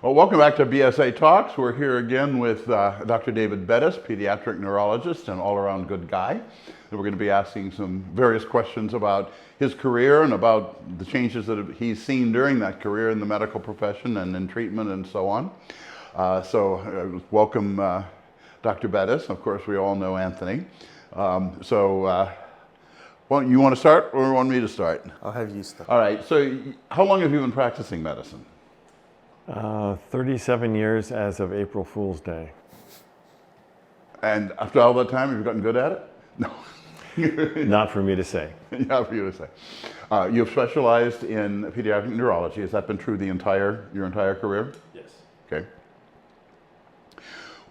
Well, welcome back to BSA Talks. We're here again with Dr. David Bettis, pediatric neurologist and all-around good guy. And we're going to be asking some various questions about his career and about the changes that he's seen during that career in the medical profession and in treatment and so on. Welcome, Dr. Bettis. Of course, we all know Anthony. Well, you want to start or want me to start? I'll have you start. All right. So how long have you been practicing medicine? 37 years as of April Fool's Day. And after all that time, have you gotten good at it? No. Not for me to say. Not for you to say. You've specialized in pediatric neurology. Has that been true your entire career? Yes. Okay.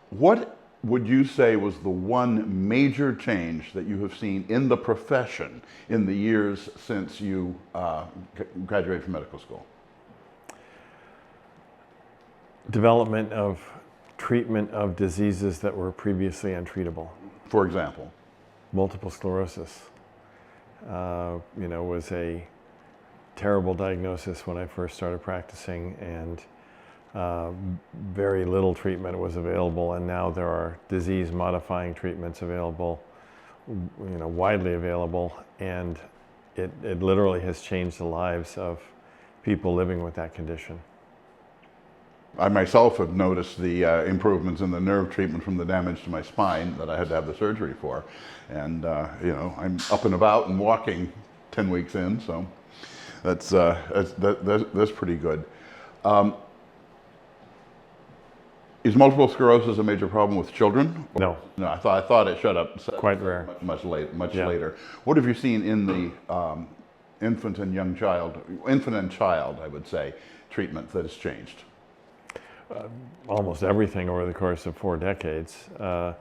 What would you say was the one major change that you have seen in the profession in the years since you graduated from medical school? Development of treatment of diseases that were previously untreatable. For example? Multiple sclerosis, was a terrible diagnosis when I first started practicing, and very little treatment was available, and now there are disease-modifying treatments available, widely available, and it literally has changed the lives of people living with that condition. I myself have noticed the improvements in the nerve treatment from the damage to my spine that I had to have the surgery for. And, I'm up and about and walking 10 weeks in, so that's pretty good. Is multiple sclerosis a major problem with children? No. No, I thought it showed up Quite rare. much later. What have you seen in the infant and child, I would say, treatment that has changed? Almost everything over the course of 4 decades. The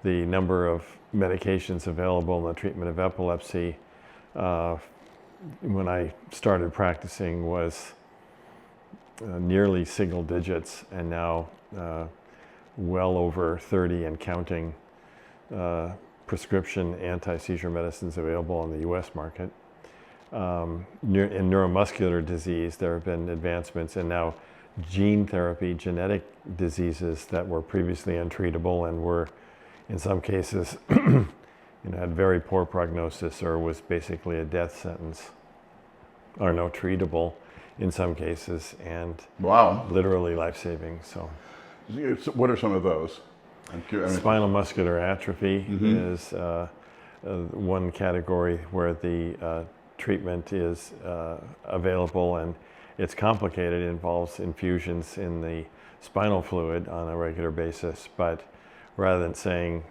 number of medications available in the treatment of epilepsy when I started practicing was nearly single digits, and now well over 30 and counting prescription anti-seizure medicines available on the US market. In neuromuscular disease, there have been advancements, and now gene therapy, genetic diseases that were previously untreatable and were, in some cases, had very poor prognosis or was basically a death sentence, are now treatable in some cases, and wow, literally life-saving. So, what are some of those? Spinal muscular atrophy is one category where the treatment is available, and it's complicated. It involves infusions in the spinal fluid on a regular basis, but rather than saying,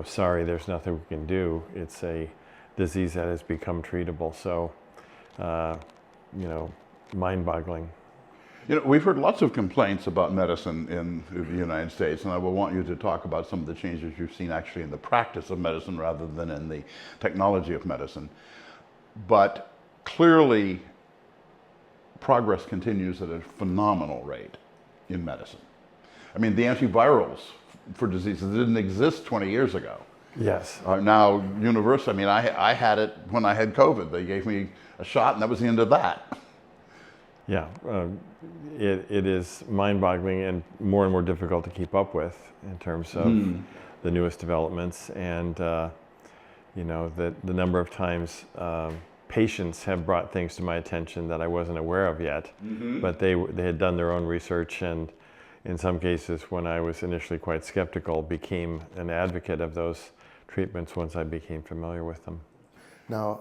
sorry, there's nothing we can do, it's a disease that has become treatable. So, mind-boggling. We've heard lots of complaints about medicine in the United States, and I will want you to talk about some of the changes you've seen actually in the practice of medicine rather than in the technology of medicine. But clearly, progress continues at a phenomenal rate in medicine. I mean, the antivirals for diseases didn't exist 20 years ago. Yes. Now, universal. I mean, I had it when I had COVID. They gave me a shot, and that was the end of that. Yeah, it is mind-boggling and more difficult to keep up with in terms of the newest developments, and the number of times patients have brought things to my attention that I wasn't aware of yet, but they had done their own research, and in some cases, when I was initially quite skeptical, became an advocate of those treatments once I became familiar with them. Now,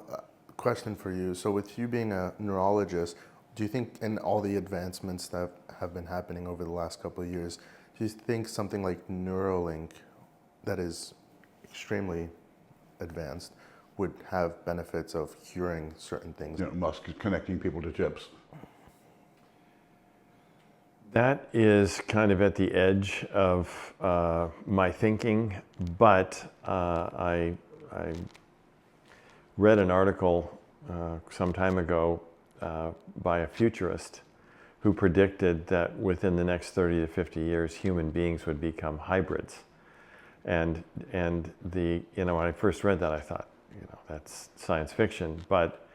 question for you. So with you being a neurologist, do you think in all the advancements that have been happening over the last couple of years, do you think something like Neuralink, that is extremely advanced, would have benefits of curing certain things? Musk connecting people to chips. That is kind of at the edge of my thinking, but I read an article some time ago by a futurist who predicted that within the next 30 to 50 years, human beings would become hybrids. And when I first read that, I thought, that's science fiction. But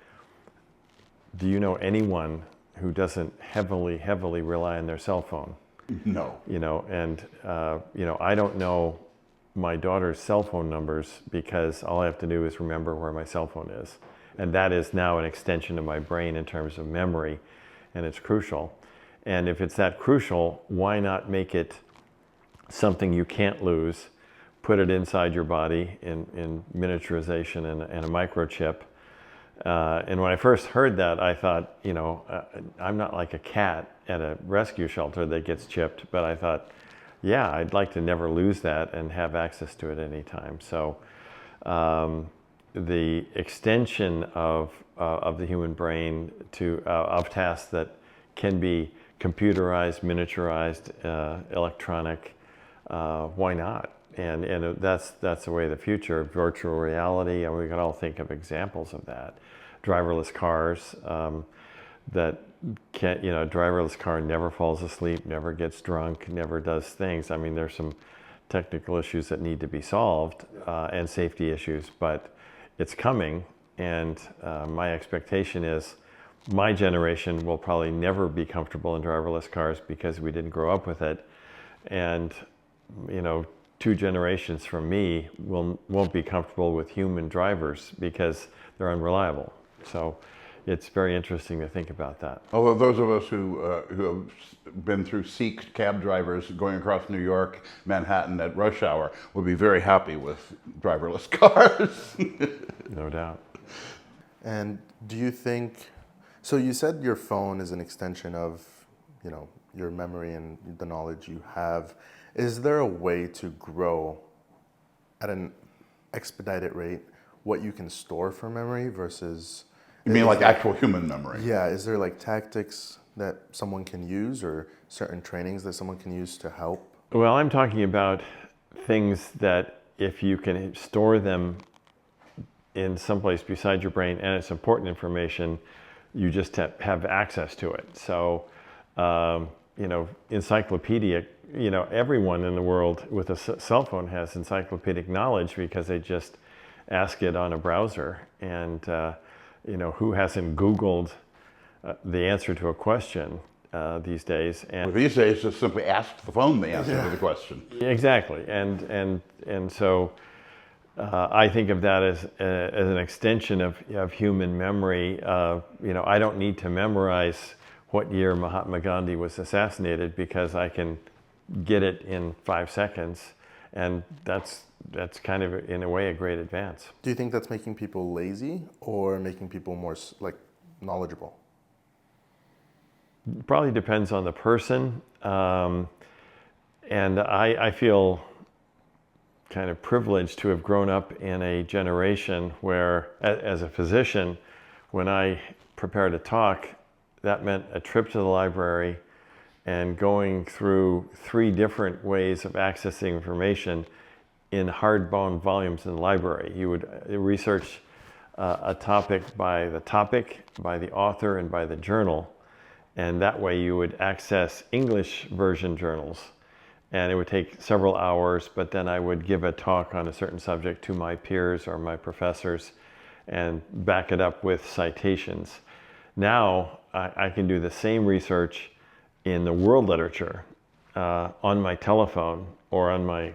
do you know anyone who doesn't heavily rely on their cell phone. No. And I don't know my daughter's cell phone numbers because all I have to do is remember where my cell phone is. And that is now an extension of my brain in terms of memory, and it's crucial. And if it's that crucial, why not make it something you can't lose, put it inside your body in miniaturization and a microchip. And when I first heard that, I thought, I'm not like a cat at a rescue shelter that gets chipped, but I thought, yeah, I'd like to never lose that and have access to it anytime. So the extension of the human brain of tasks that can be computerized, miniaturized, electronic, why not? And that's the way of the future. Virtual reality, and we can all think of examples of that. Driverless cars that can't, a driverless car never falls asleep, never gets drunk, never does things. I mean, there's some technical issues that need to be solved and safety issues, but it's coming. And my expectation is my generation will probably never be comfortable in driverless cars because we didn't grow up with it. And, 2 generations from me won't be comfortable with human drivers because they're unreliable. So it's very interesting to think about that. Although those of us who have been through Sikh cab drivers going across New York, Manhattan at rush hour will be very happy with driverless cars. No doubt. And do you think, so you said your phone is an extension of, your memory and the knowledge you have. Is there a way to grow at an expedited rate what you can store for memory versus... You mean like actual human memory? Yeah, is there like tactics that someone can use or certain trainings that someone can use to help? Well, I'm talking about things that if you can store them in someplace beside your brain and it's important information, you just have access to it. So, encyclopedic, everyone in the world with a cell phone has encyclopedic knowledge because they just ask it on a browser. And, who hasn't Googled the answer to a question these days? And These days, just simply ask the phone the answer to the question. Exactly. And so I think of that as an extension of human memory. I don't need to memorize what year Mahatma Gandhi was assassinated because I can get it in 5 seconds, and that's kind of in a way a great advance. Do you think that's making people lazy or making people more knowledgeable? Probably depends on the person, and I feel kind of privileged to have grown up in a generation where, as a physician, when I prepared a talk, that meant a trip to the library and going through 3 different ways of accessing information in hardbound volumes in the library. You would research a topic, by the author, and by the journal. And that way you would access English version journals. And it would take several hours, but then I would give a talk on a certain subject to my peers or my professors and back it up with citations. Now I can do the same research in the world literature on my telephone or on my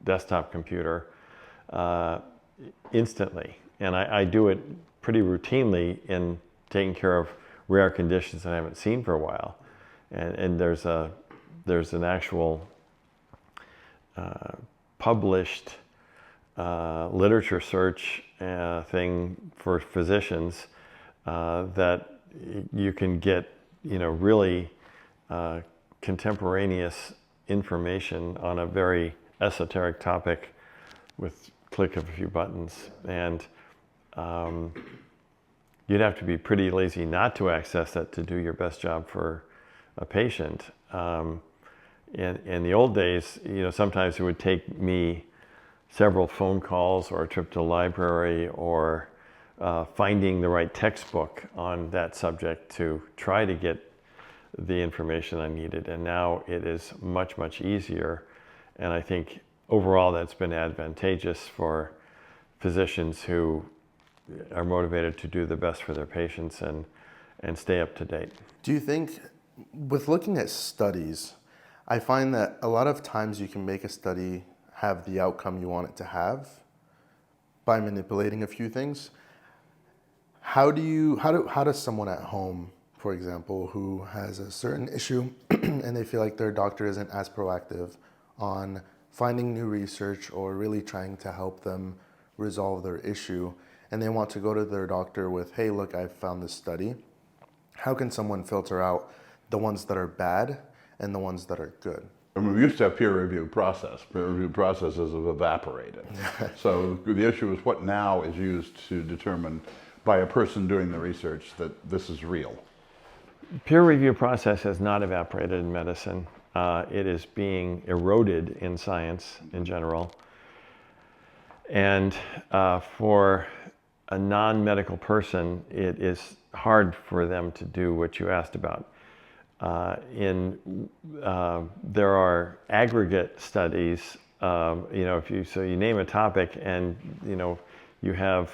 desktop computer instantly. And I do it pretty routinely in taking care of rare conditions that I haven't seen for a while. And there's an actual published literature search thing for physicians that you can get, really contemporaneous information on a very esoteric topic with click of a few buttons. And you'd have to be pretty lazy not to access that to do your best job for a patient. In the old days, sometimes it would take me several phone calls or a trip to the library or finding the right textbook on that subject to try to get the information I needed. And now it is much, much easier. And I think overall that's been advantageous for physicians who are motivated to do the best for their patients and and stay up to date. Do you think, with looking at studies, I find that a lot of times you can make a study have the outcome you want it to have by manipulating a few things. How does someone at home, for example, who has a certain issue and they feel like their doctor isn't as proactive on finding new research or really trying to help them resolve their issue, and they want to go to their doctor with, hey, look, I found this study. How can someone filter out the ones that are bad and the ones that are good? I mean, we used to have peer review process. Peer review processes have evaporated. So the issue is what now is used to determine by a person doing the research that this is real. Peer review process has not evaporated in medicine. It is being eroded in science in general. And for a non-medical person, it is hard for them to do what you asked about. There are aggregate studies. So you name a topic, and you have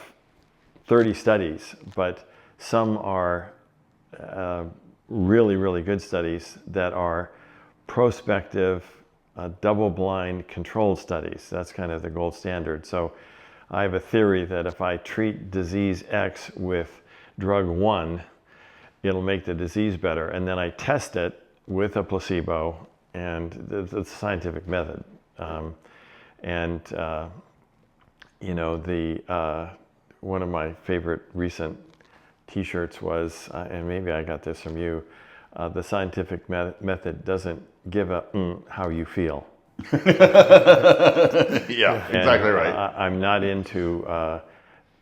30 studies, but some are really, really good studies that are prospective, double-blind controlled studies. That's kind of the gold standard. So I have a theory that if I treat disease X with drug 1, it'll make the disease better. And then I test it with a placebo, and it's a scientific method. One of my favorite recent t-shirts was, and maybe I got this from you, the scientific method doesn't give a how you feel. Yeah, exactly right. I'm not into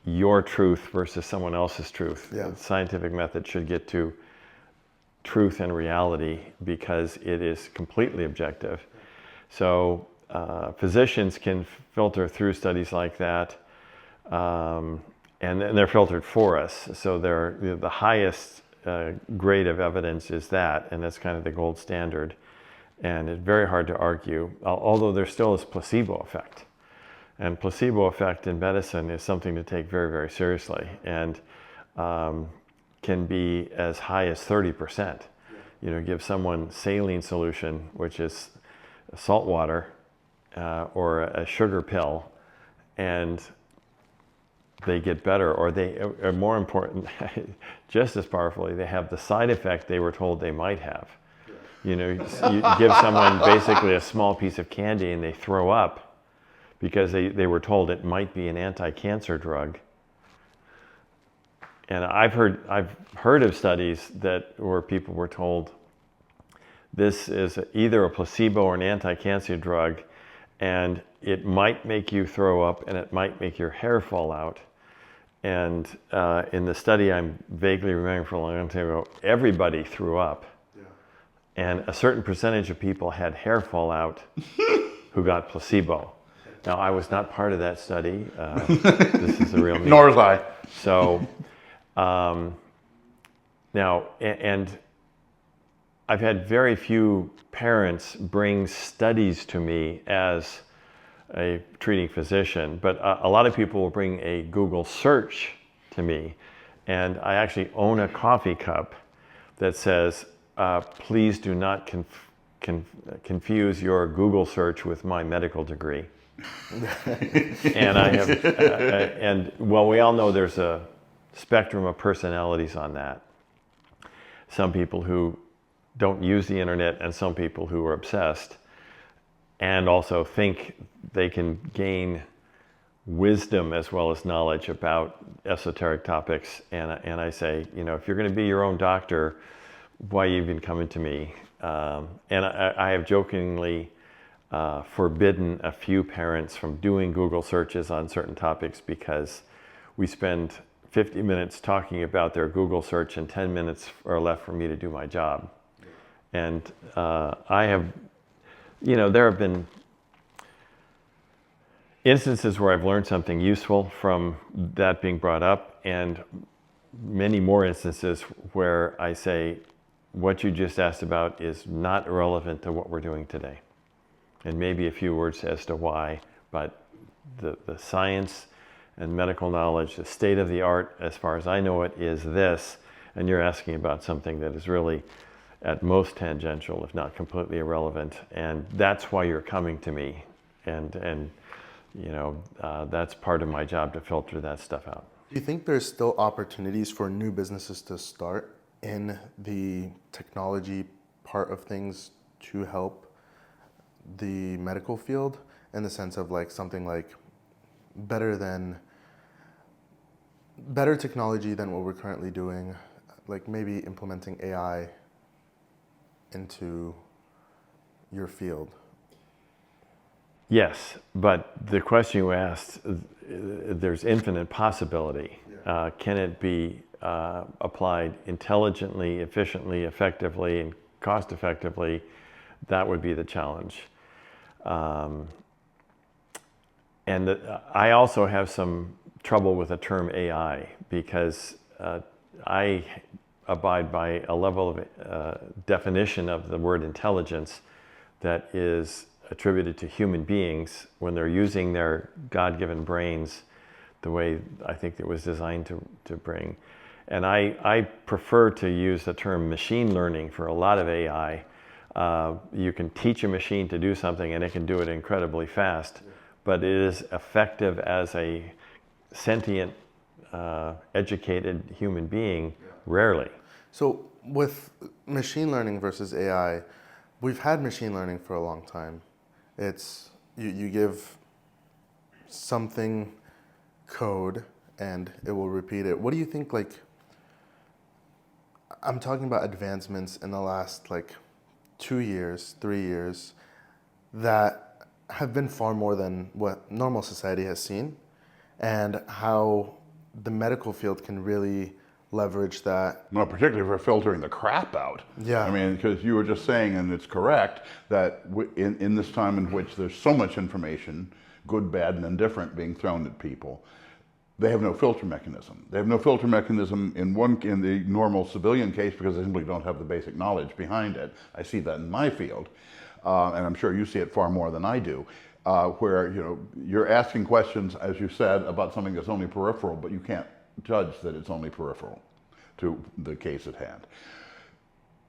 your truth versus someone else's truth. Yeah. The scientific method should get to truth and reality because it is completely objective. So physicians can filter through studies like that, and they're filtered for us. So the highest grade of evidence is that, and that's kind of the gold standard. And it's very hard to argue, although there still is placebo effect. And placebo effect in medicine is something to take very, very seriously, and can be as high as 30%. Give someone saline solution, which is salt water, or a sugar pill, and they get better, or they are more important, just as powerfully, they have the side effect they were told they might have. You give someone basically a small piece of candy and they throw up because they were told it might be an anti-cancer drug. And I've heard of studies where people were told this is either a placebo or an anti-cancer drug, and it might make you throw up and it might make your hair fall out. And in the study I'm vaguely remembering from a long time ago, everybody threw up. And a certain percentage of people had hair fall out who got placebo. Now, I was not part of that study. This is the real me. Nor was I. So now, and I've had very few parents bring studies to me as a treating physician, but a lot of people will bring a Google search to me. And I actually own a coffee cup that says, please do not confuse your Google search with my medical degree. And I have, we all know there's a spectrum of personalities on that. Some people who don't use the internet, and some people who are obsessed, and also think they can gain wisdom as well as knowledge about esoteric topics. And I say, if you're going to be your own doctor, why are you even coming to me? And I have jokingly forbidden a few parents from doing Google searches on certain topics because we spend 50 minutes talking about their Google search and 10 minutes are left for me to do my job. And I have, there have been instances where I've learned something useful from that being brought up, and many more instances where I say, what you just asked about is not relevant to what we're doing today. And maybe a few words as to why, but the science and medical knowledge, the state of the art, as far as I know it, is this. And you're asking about something that is really at most tangential, if not completely irrelevant. And that's why you're coming to me. And you know, that's part of my job to filter that stuff out. Do you think there's still opportunities for new businesses to start in the technology part of things to help the medical field, in the sense of like something like better technology than what we're currently doing, like maybe implementing AI into your field? Yes, but the question you asked, there's infinite possibility. Yeah. Can it be applied intelligently, efficiently, effectively, and cost effectively? That would be the challenge. I also have some trouble with the term AI, because I abide by a level of definition of the word intelligence that is attributed to human beings when they're using their God-given brains the way I think it was designed to bring. And I prefer to use the term machine learning for a lot of AI. You can teach a machine to do something and it can do it incredibly fast, but it is effective as a sentient, educated human being, rarely. So with machine learning versus AI, we've had machine learning for a long time. It's, you give something code and it will repeat it. What do you think, like, I'm talking about advancements in the last like 2 years, 3 years, that have been far more than what normal society has seen, and how the medical field can really leverage that. Well, particularly for filtering the crap out. Yeah. I mean, because you were just saying, and it's correct, that in this time in which there's so much information, good, bad, and indifferent, being thrown at people, they have no filter mechanism. They have no filter mechanism in the normal civilian case, because they simply don't have the basic knowledge behind it. I see that in my field, and I'm sure you see it far more than I do, where you're asking questions, as you said, about something that's only peripheral, but you can't judge that it's only peripheral to the case at hand.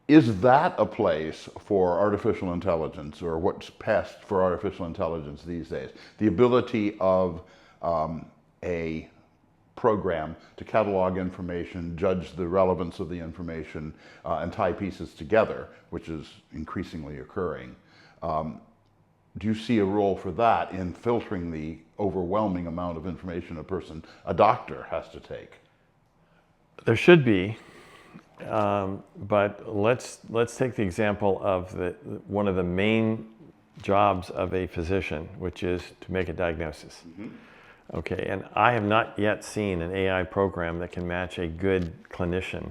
Is that a place for artificial intelligence, or what's passed for artificial intelligence these days? The ability of a program to catalog information, judge the relevance of the information, and tie pieces together, which is increasingly occurring. Do you see a role for that in filtering the overwhelming amount of information a doctor has to take? There should be, but let's take the example of one of the main jobs of a physician, which is to make a diagnosis. Mm-hmm. Okay, and I have not yet seen an AI program that can match a good clinician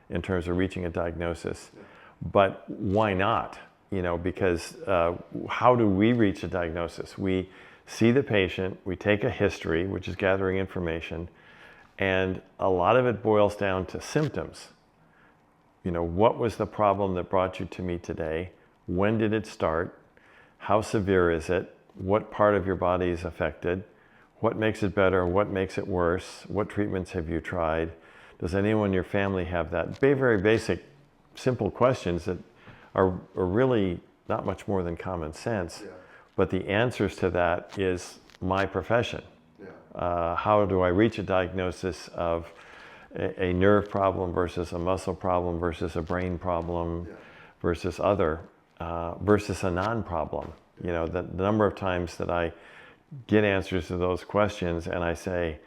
in terms of reaching a diagnosis. But why not? Because how do we reach a diagnosis? We see the patient, we take a history, which is gathering information, and a lot of it boils down to symptoms. What was the problem that brought you to me today? When did it start? How severe is it? What part of your body is affected? What makes it better? What makes it worse? What treatments have you tried? Does anyone in your family have that? Very basic, simple questions that are really not much more than common sense. Yeah. But the answers to that is my profession. Yeah. How do I reach a diagnosis of a nerve problem versus a muscle problem versus a brain problem, yeah, versus other, versus a non-problem? The number of times that I get answers to those questions and I say,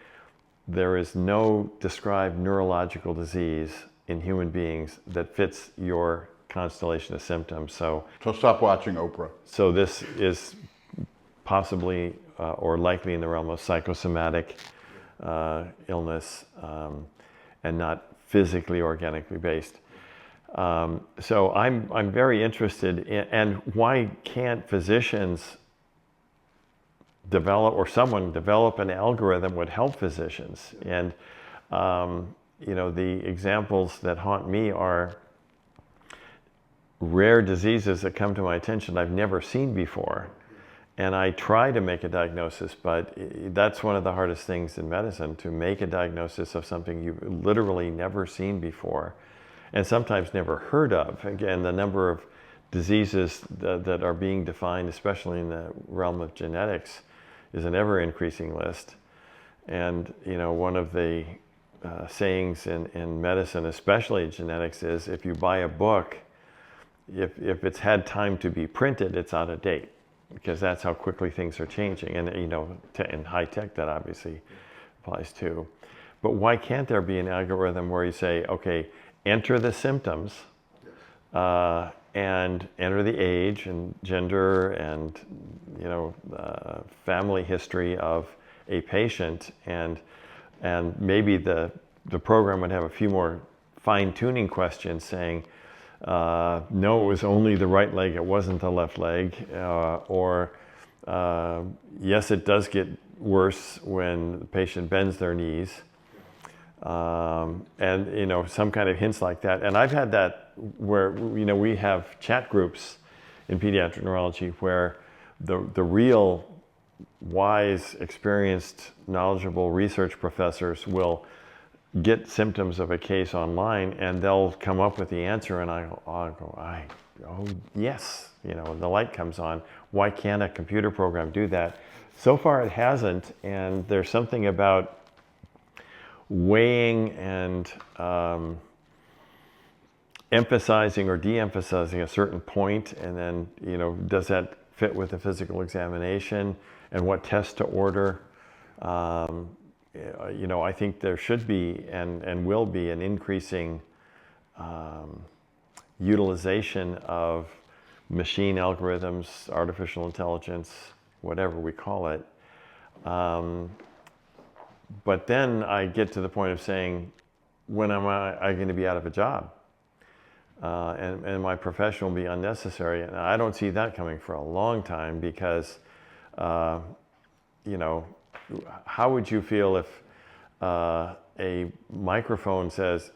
there is no described neurological disease in human beings that fits your constellation of symptoms. So stop watching Oprah. So this is possibly or likely in the realm of psychosomatic illness, and not physically organically based. So I'm very interested in, and why can't physicians someone develop an algorithm would help physicians? And the examples that haunt me are rare diseases that come to my attention I've never seen before, And I try to make a diagnosis, but that's one of the hardest things in medicine, to make a diagnosis of something you've literally never seen before and sometimes never heard of. Again, the number of diseases that are being defined, especially in the realm of genetics, is an ever-increasing list. And one of the sayings in medicine, especially genetics, is if you buy a book, if it's had time to be printed, it's out of date, because that's how quickly things are changing. And in high tech, that obviously applies too. But why can't there be an algorithm where you say, okay, enter the symptoms, and enter the age and gender and family history of a patient, and maybe the program would have a few more fine-tuning questions saying, no, it was only the right leg, it wasn't the left leg, or yes, it does get worse when the patient bends their knees, and some kind of hints like that. And I've had that where we have chat groups in pediatric neurology where the real wise, experienced, knowledgeable research professors will get symptoms of a case online, and they'll come up with the answer, and I'll go, oh yes, the light comes on. Why can't a computer program do that? So far it hasn't, and there's something about weighing and emphasizing or de-emphasizing a certain point, and then does that fit with the physical examination, and what tests to order. I think there should be and will be an increasing utilization of machine algorithms, artificial intelligence, whatever we call it. But then I get to the point of saying, when am I going to be out of a job? And my profession will be unnecessary. And I don't see that coming for a long time, because, how would you feel if a microphone says,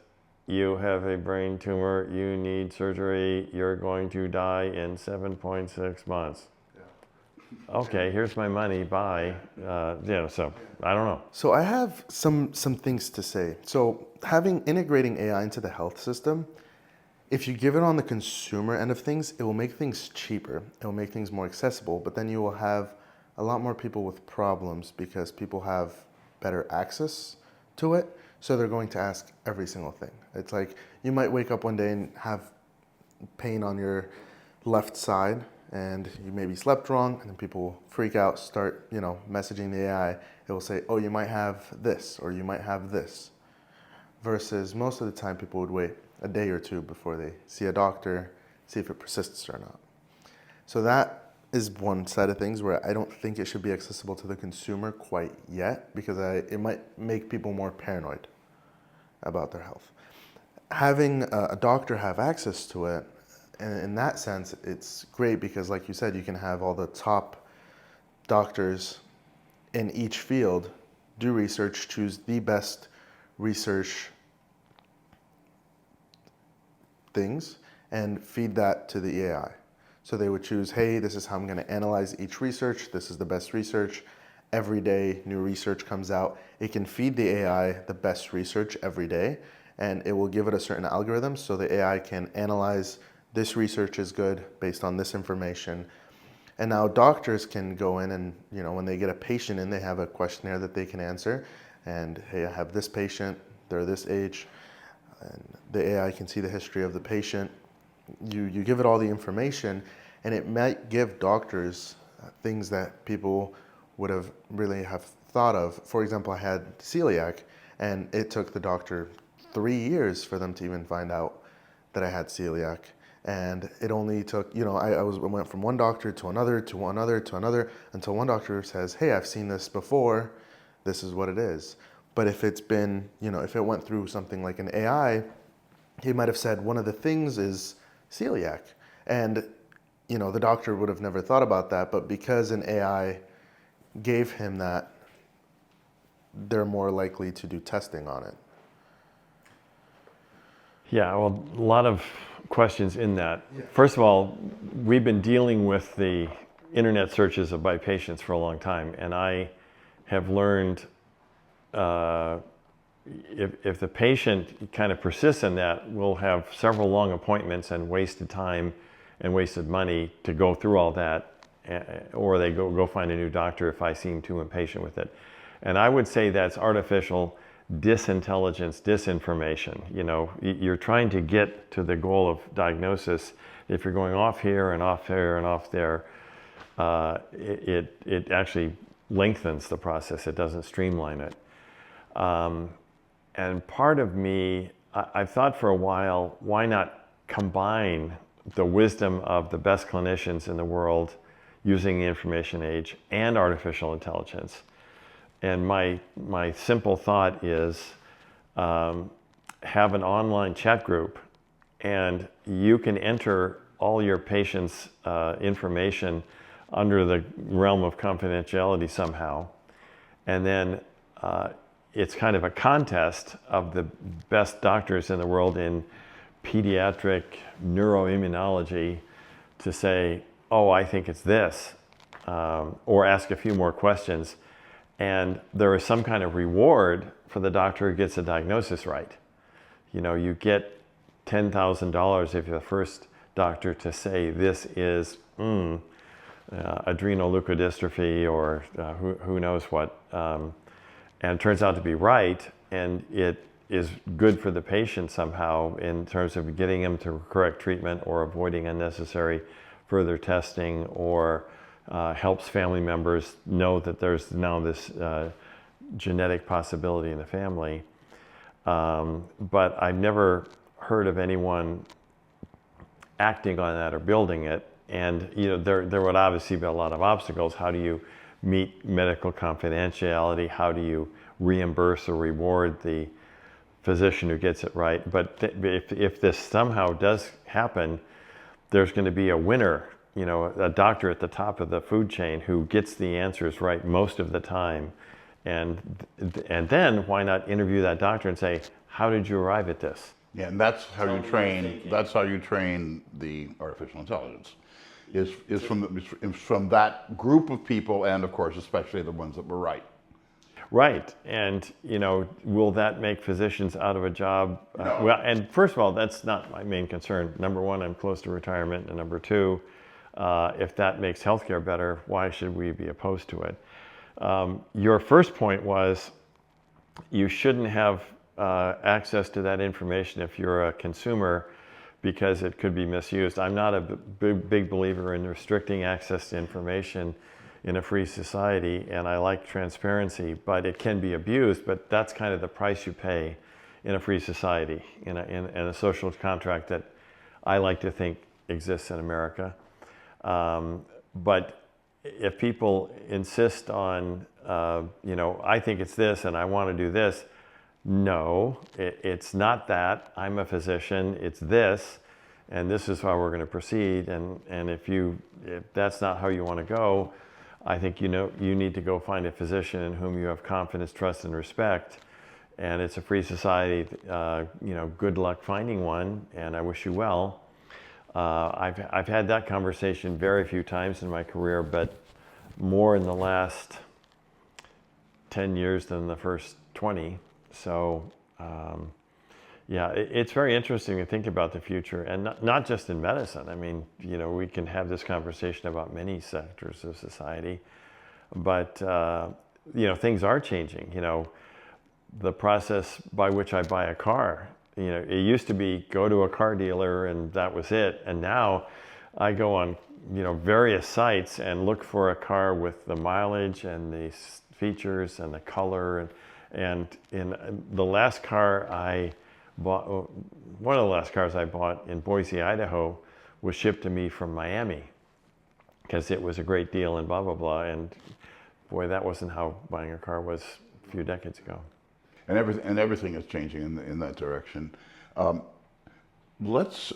you have a brain tumor, you need surgery, you're going to die in 7.6 months. Yeah. Okay, here's my money, bye. So I don't know. So I have some things to say. So integrating AI into the health system, if you give it on the consumer end of things, it will make things cheaper. It will make things more accessible, but then you will have a lot more people with problems, because people have better access to it. So they're going to ask every single thing. It's like you might wake up one day and have pain on your left side, and you maybe slept wrong, and then people freak out, start messaging the AI. It will say, oh, you might have this, or you might have this. Versus most of the time people would wait a day or two before they see a doctor, see if it persists or not. So that is one side of things where I don't think it should be accessible to the consumer quite yet, because it might make people more paranoid about their health. Having a doctor have access to it, and in that sense, it's great, because like you said, you can have all the top doctors in each field do research, choose the best research things, and feed that to the AI. So they would choose, hey, this is how I'm going to analyze each research. This is the best research. Every day, new research comes out. It can feed the AI the best research every day, and it will give it a certain algorithm, so the AI can analyze this research is good based on this information. And now doctors can go in and, when they get a patient in, they have a questionnaire that they can answer. And, hey, I have this patient, they're this age, and the AI can see the history of the patient. You give it all the information, and it might give doctors things that people would have really have thought of. For example, I had celiac, and it took the doctor 3 years for them to even find out that I had celiac. And it only took, I went from one doctor to another, to another, to another, until one doctor says, hey, I've seen this before, this is what it is. But if it's been, if it went through something like an AI, he might have said one of the things is celiac. And, the doctor would have never thought about that, but because an AI gave him that, they're more likely to do testing on it. Yeah, well, a lot of questions in that. Yeah. First of all, we've been dealing with the internet searches by patients for a long time, and I have learned if the patient kind of persists in that, we'll have several long appointments and wasted time and wasted money to go through all that, or they go find a new doctor if I seem too impatient with it. And I would say that's artificial disintelligence, disinformation. You know, you're trying to get to the goal of diagnosis. If you're going off here and off here and off there, it actually lengthens the process. It doesn't streamline it. And part of me, I've thought for a while, why not combine the wisdom of the best clinicians in the world using the information age and artificial intelligence? And my simple thought is have an online chat group, and you can enter all your patients' information under the realm of confidentiality somehow. And then it's kind of a contest of the best doctors in the world in pediatric neuroimmunology to say, oh, I think it's this, or ask a few more questions. And there is some kind of reward for the doctor who gets a diagnosis right. You know, you get $10,000 if you're the first doctor to say this is adrenal leukodystrophy or who knows what, and it turns out to be right, and it is good for the patient somehow in terms of getting them to correct treatment or avoiding unnecessary further testing, or helps family members know that there's now this genetic possibility in the family. But I've never heard of anyone acting on that or building it. And you know, there would obviously be a lot of obstacles. How do you meet medical confidentiality? How do you reimburse or reward the physician who gets it right? But if this somehow does happen, there's going to be a winner, you know, a doctor at the top of the food chain who gets the answers right most of the time. And then why not interview that doctor and say, how did you arrive at this? Yeah, and that's how you train. That's how you train the artificial intelligence. Is from that group of people, and of course, especially the ones that were right. Right, and you know, will that make physicians out of a job? No. Well, and first of all, that's not my main concern. Number one, I'm close to retirement, and number two, if that makes healthcare better, why should we be opposed to it? Your first point was you shouldn't have access to that information if you're a consumer, because it could be misused. I'm not a big believer in restricting access to information in a free society, and I like transparency, but it can be abused. But that's kind of the price you pay in a free society, in a social contract that I like to think exists in America. But if people insist on, you know, I think it's this and I want to do this, no, it's not that. I'm a physician, it's this, and this is how we're going to proceed. And if that's not how you want to go, I think you need to go find a physician in whom you have confidence, trust, and respect. And it's a free society. You know, good luck finding one, and I wish you well. I've had that conversation very few times in my career, but more in the last 10 years than the first 20. So, yeah, it's very interesting to think about the future, and not just in medicine. I mean, you know, we can have this conversation about many sectors of society, but, you know, things are changing. You know, the process by which I buy a car, you know, it used to be go to a car dealer and that was it. And now I go on, you know, various sites and look for a car with the mileage and the features and the color. And in the last car I bought, one of the last cars I bought in Boise, Idaho, was shipped to me from Miami because it was a great deal and blah, blah, blah. And boy, that wasn't how buying a car was a few decades ago. And everything is changing in that direction. Let's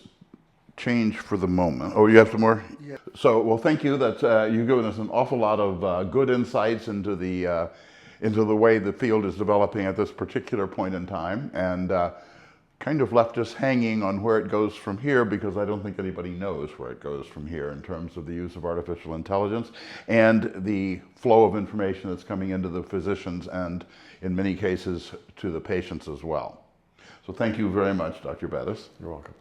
change for the moment. Oh, you have some more? Yeah. So, well, thank you. You've given us an awful lot of good insights into the way the field is developing at this particular point in time, and kind of left us hanging on where it goes from here, because I don't think anybody knows where it goes from here in terms of the use of artificial intelligence and the flow of information that's coming into the physicians and in many cases to the patients as well. So thank you very much, Dr. Bettis. You're welcome.